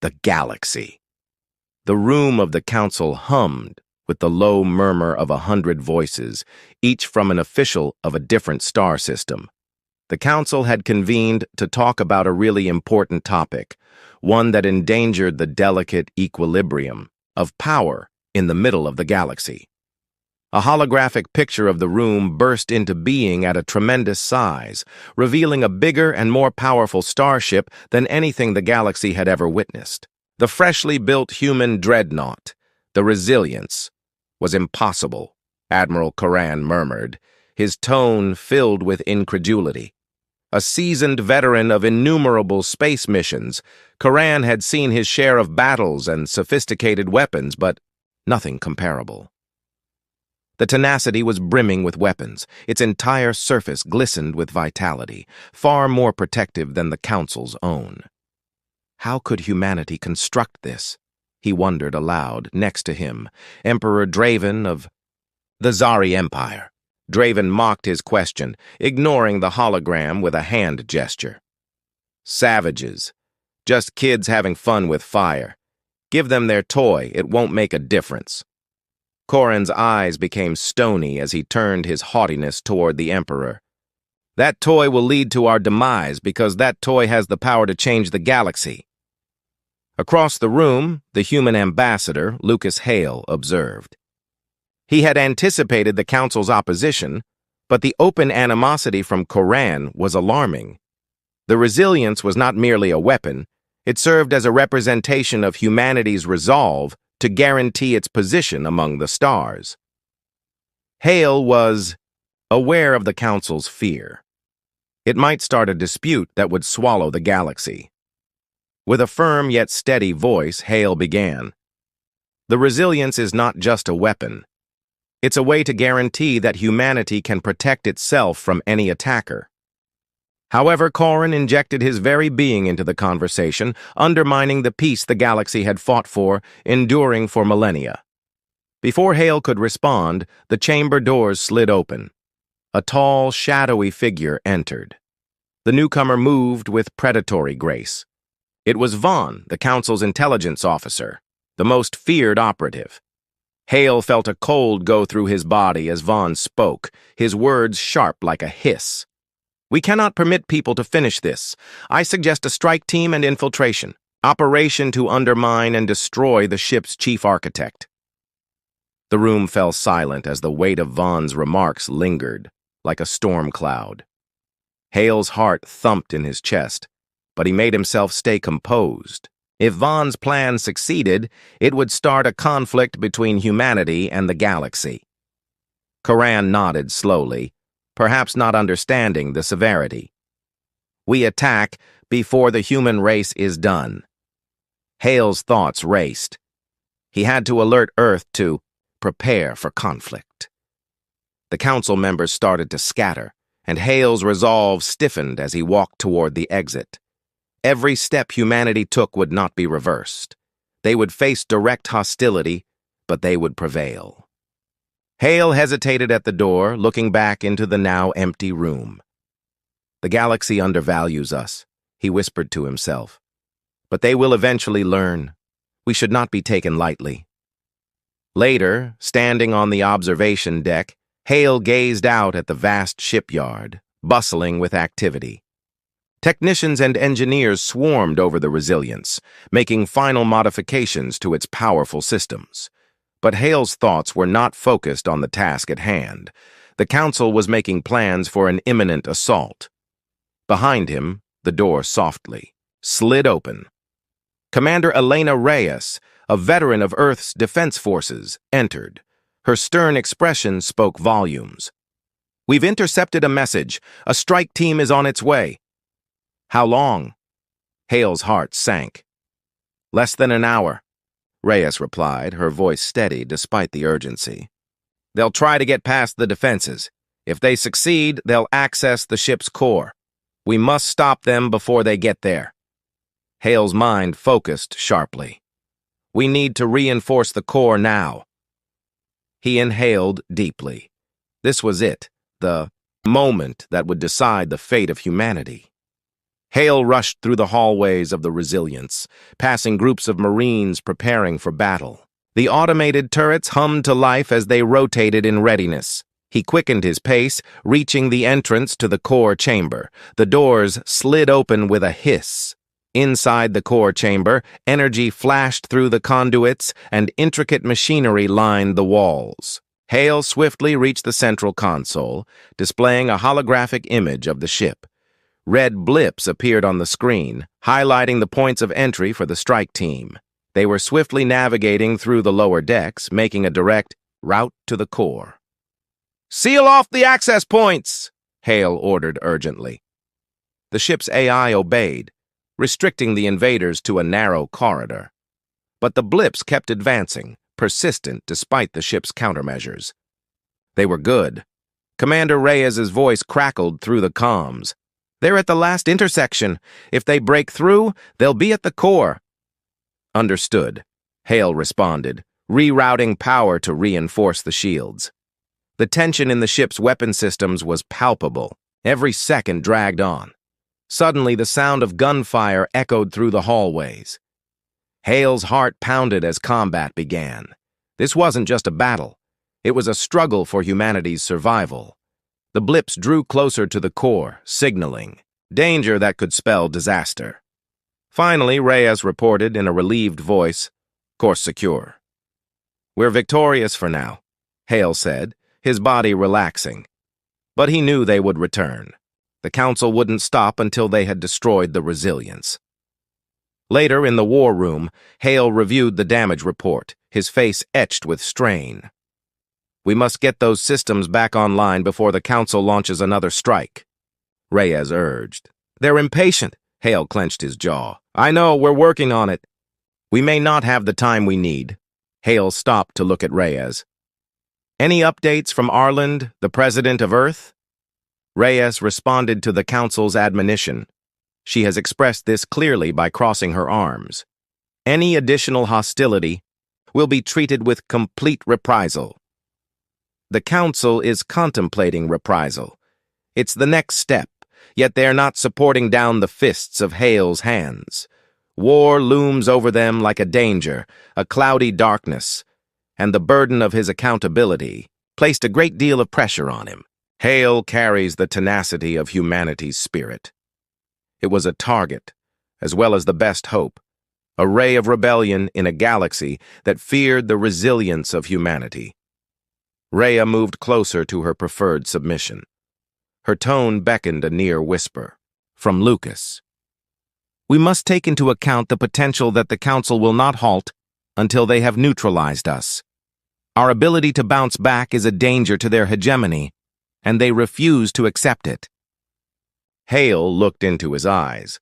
the galaxy. The room of the council hummed with the low murmur of 100 voices, each from an official of a different star system. The council had convened to talk about a really important topic, one that endangered the delicate equilibrium of power in the middle of the galaxy. A holographic picture of the room burst into being at a tremendous size, revealing a bigger and more powerful starship than anything the galaxy had ever witnessed. The freshly built human Dreadnought, the Resilience, was impossible, Admiral Coran murmured, his tone filled with incredulity. A seasoned veteran of innumerable space missions, Coran had seen his share of battles and sophisticated weapons, but nothing comparable. The Tenacity was brimming with weapons. Its entire surface glistened with vitality, far more protective than the Council's own. How could humanity construct this? He wondered aloud. Next to him, Emperor Draven of the Zari Empire. Draven mocked his question, ignoring the hologram with a hand gesture. Savages. Just kids having fun with fire. Give them their toy, it won't make a difference. Coran's eyes became stony as he turned his haughtiness toward the Emperor. That toy will lead to our demise because that toy has the power to change the galaxy. Across the room, the human ambassador, Lucas Hale, observed. He had anticipated the Council's opposition, but the open animosity from Coran was alarming. The Resilience was not merely a weapon, it served as a representation of humanity's resolve to guarantee its position among the stars. Hale was aware of the Council's fear. It might start a dispute that would swallow the galaxy. With a firm yet steady voice, Hale began. The Resilience is not just a weapon. It's a way to guarantee that humanity can protect itself from any attacker. However, Coran injected his very being into the conversation, undermining the peace the galaxy had fought for, enduring for millennia. Before Hale could respond, the chamber doors slid open. A tall, shadowy figure entered. The newcomer moved with predatory grace. It was Vaughn, the Council's intelligence officer, the most feared operative. Hale felt a cold go through his body as Vaughn spoke, his words sharp like a hiss. We cannot permit people to finish this. I suggest a strike team and infiltration, operation to undermine and destroy the ship's chief architect. The room fell silent as the weight of Vaughn's remarks lingered, like a storm cloud. Hale's heart thumped in his chest, but he made himself stay composed. If Vaughn's plan succeeded, it would start a conflict between humanity and the galaxy. Coran nodded slowly, perhaps not understanding the severity. We attack before the human race is done. Hale's thoughts raced. He had to alert Earth to prepare for conflict. The council members started to scatter, and Hale's resolve stiffened as he walked toward the exit. Every step humanity took would not be reversed. They would face direct hostility, but they would prevail. Hale hesitated at the door, looking back into the now empty room. The galaxy undervalues us, he whispered to himself. But they will eventually learn. We should not be taken lightly. Later, standing on the observation deck, Hale gazed out at the vast shipyard, bustling with activity. Technicians and engineers swarmed over the Resilience, making final modifications to its powerful systems. But Hale's thoughts were not focused on the task at hand. The council was making plans for an imminent assault. Behind him, the door softly slid open. Commander Elena Reyes, a veteran of Earth's defense forces, entered. Her stern expression spoke volumes. We've intercepted a message. A strike team is on its way. How long? Hale's heart sank. Less than an hour, Reyes replied, her voice steady despite the urgency. They'll try to get past the defenses. If they succeed, they'll access the ship's core. We must stop them before they get there. Hale's mind focused sharply. We need to reinforce the core now. He inhaled deeply. This was it, the moment that would decide the fate of humanity. Hale rushed through the hallways of the Resilience, passing groups of Marines preparing for battle. The automated turrets hummed to life as they rotated in readiness. He quickened his pace, reaching the entrance to the core chamber. The doors slid open with a hiss. Inside the core chamber, energy flashed through the conduits and intricate machinery lined the walls. Hale swiftly reached the central console, displaying a holographic image of the ship. Red blips appeared on the screen, highlighting the points of entry for the strike team. They were swiftly navigating through the lower decks, making a direct route to the core. "Seal off the access points!" Hale ordered urgently. The ship's AI obeyed, restricting the invaders to a narrow corridor. But the blips kept advancing, persistent despite the ship's countermeasures. They were good. Commander Reyes's voice crackled through the comms. "They're at the last intersection. If they break through, they'll be at the core." "Understood," Hale responded, rerouting power to reinforce the shields. The tension in the ship's weapon systems was palpable. Every second dragged on. Suddenly, the sound of gunfire echoed through the hallways. Hale's heart pounded as combat began. This wasn't just a battle. It was a struggle for humanity's survival. The blips drew closer to the core, signaling danger that could spell disaster. Finally, Reyes reported in a relieved voice, "Course secure." "We're victorious for now," Hale said, his body relaxing. But he knew they would return. The Council wouldn't stop until they had destroyed the Resilience. Later, in the war room, Hale reviewed the damage report, his face etched with strain. "We must get those systems back online before the Council launches another strike," Reyes urged. "They're impatient," Hale clenched his jaw. "I know, we're working on it." "We may not have the time we need." Hale stopped to look at Reyes. "Any updates from Arland, the president of Earth?" Reyes responded to the Council's admonition. She has expressed this clearly by crossing her arms. "Any additional hostility will be treated with complete reprisal." The Council is contemplating reprisal. It's the next step, yet they're not supporting down the fists of Hale's hands. War looms over them like a danger, a cloudy darkness, and the burden of his accountability placed a great deal of pressure on him. Hale carries the tenacity of humanity's spirit. It was a target, as well as the best hope, a ray of rebellion in a galaxy that feared the resilience of humanity. Rhea moved closer to her preferred submission. Her tone beckoned a near whisper. From Lucas. "We must take into account the potential that the Council will not halt until they have neutralized us. Our ability to bounce back is a danger to their hegemony, and they refuse to accept it." Hale looked into his eyes.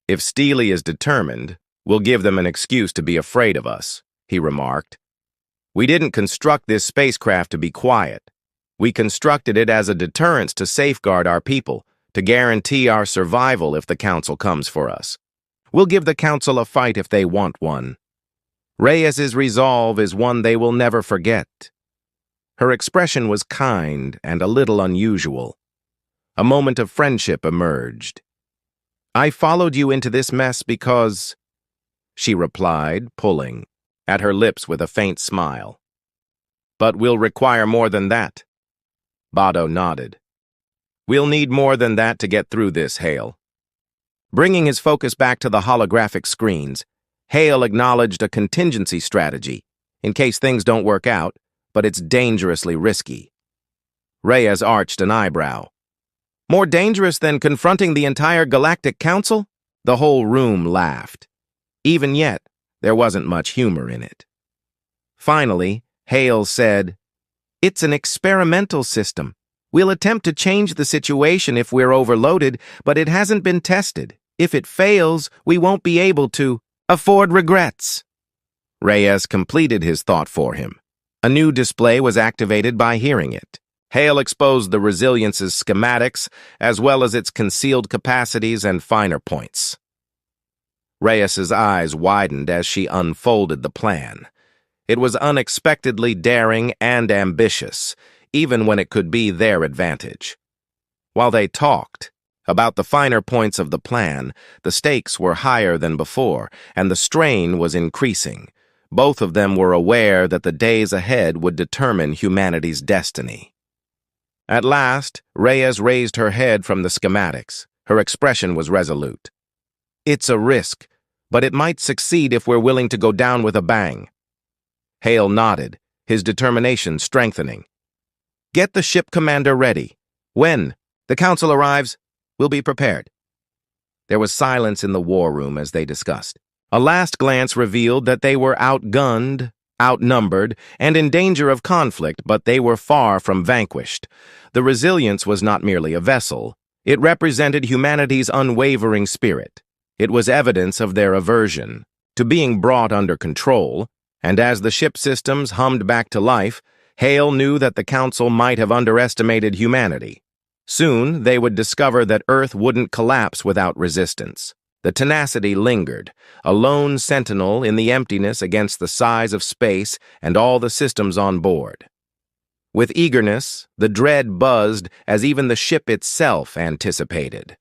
"If Steely is determined, we'll give them an excuse to be afraid of us," he remarked. "We didn't construct this spacecraft to be quiet. We constructed it as a deterrence to safeguard our people, to guarantee our survival if the Council comes for us. We'll give the Council a fight if they want one. Reyes's resolve is one they will never forget." Her expression was kind and a little unusual. A moment of friendship emerged. "I followed you into this mess because," she replied, pulling at her lips with a faint smile. "But we'll require more than that." Bado nodded. "We'll need more than that to get through this, Hale." Bringing his focus back to the holographic screens, Hale acknowledged a contingency strategy, in case things don't work out, but it's dangerously risky. Reyes arched an eyebrow. "More dangerous than confronting the entire Galactic Council?" The whole room laughed. Even yet, there wasn't much humor in it. Finally, Hale said, "It's an experimental system. We'll attempt to change the situation if we're overloaded, but it hasn't been tested. If it fails, we won't be able to afford regrets." Reyes completed his thought for him. A new display was activated by hearing it. Hale exposed the Resilience's schematics, as well as its concealed capacities and finer points. Reyes's eyes widened as she unfolded the plan. It was unexpectedly daring and ambitious, even when it could be their advantage. While they talked, About the finer points of the plan, the stakes were higher than before, and the strain was increasing. Both of them were aware that the days ahead would determine humanity's destiny. At last, Reyes raised her head from the schematics. Her expression was resolute. "It's a risk, but it might succeed if we're willing to go down with a bang." Hale nodded, his determination strengthening. "Get the ship commander ready. When the council arrives, we'll be prepared." There was silence in the war room as they discussed. A last glance revealed that they were outgunned, outnumbered, and in danger of conflict, but they were far from vanquished. The Resilience was not merely a vessel. It represented humanity's unwavering spirit. It was evidence of their aversion to being brought under control, and as the ship systems hummed back to life, Hale knew that the Council might have underestimated humanity. Soon, they would discover that Earth wouldn't collapse without resistance. The tenacity lingered, a lone sentinel in the emptiness against the size of space and all the systems on board. With eagerness, the dread buzzed as even the ship itself anticipated.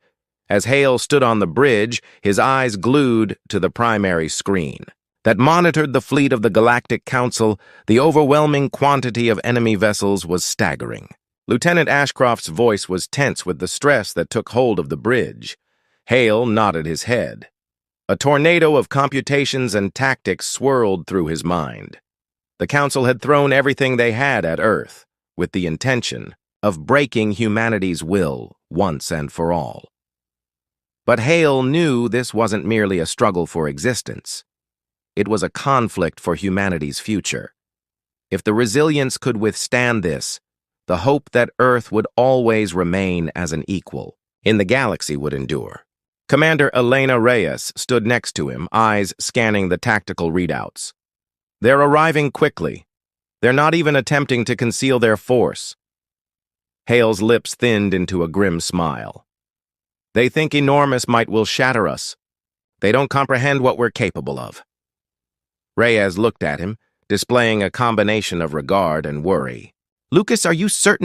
As Hale stood on the bridge, his eyes glued to the primary screen that monitored the fleet of the Galactic Council, the overwhelming quantity of enemy vessels was staggering. Lieutenant Ashcroft's voice was tense with the stress that took hold of the bridge. Hale nodded his head. A tornado of computations and tactics swirled through his mind. The Council had thrown everything they had at Earth, with the intention of breaking humanity's will once and for all. But Hale knew this wasn't merely a struggle for existence. It was a conflict for humanity's future. If the Resilience could withstand this, the hope that Earth would always remain as an equal in the galaxy would endure. Commander Elena Reyes stood next to him, eyes scanning the tactical readouts. "They're arriving quickly. They're not even attempting to conceal their force." Hale's lips thinned into a grim smile. "They think enormous might will shatter us. They don't comprehend what we're capable of." Reyes looked at him, displaying a combination of regard and worry. "Lucas, are you certain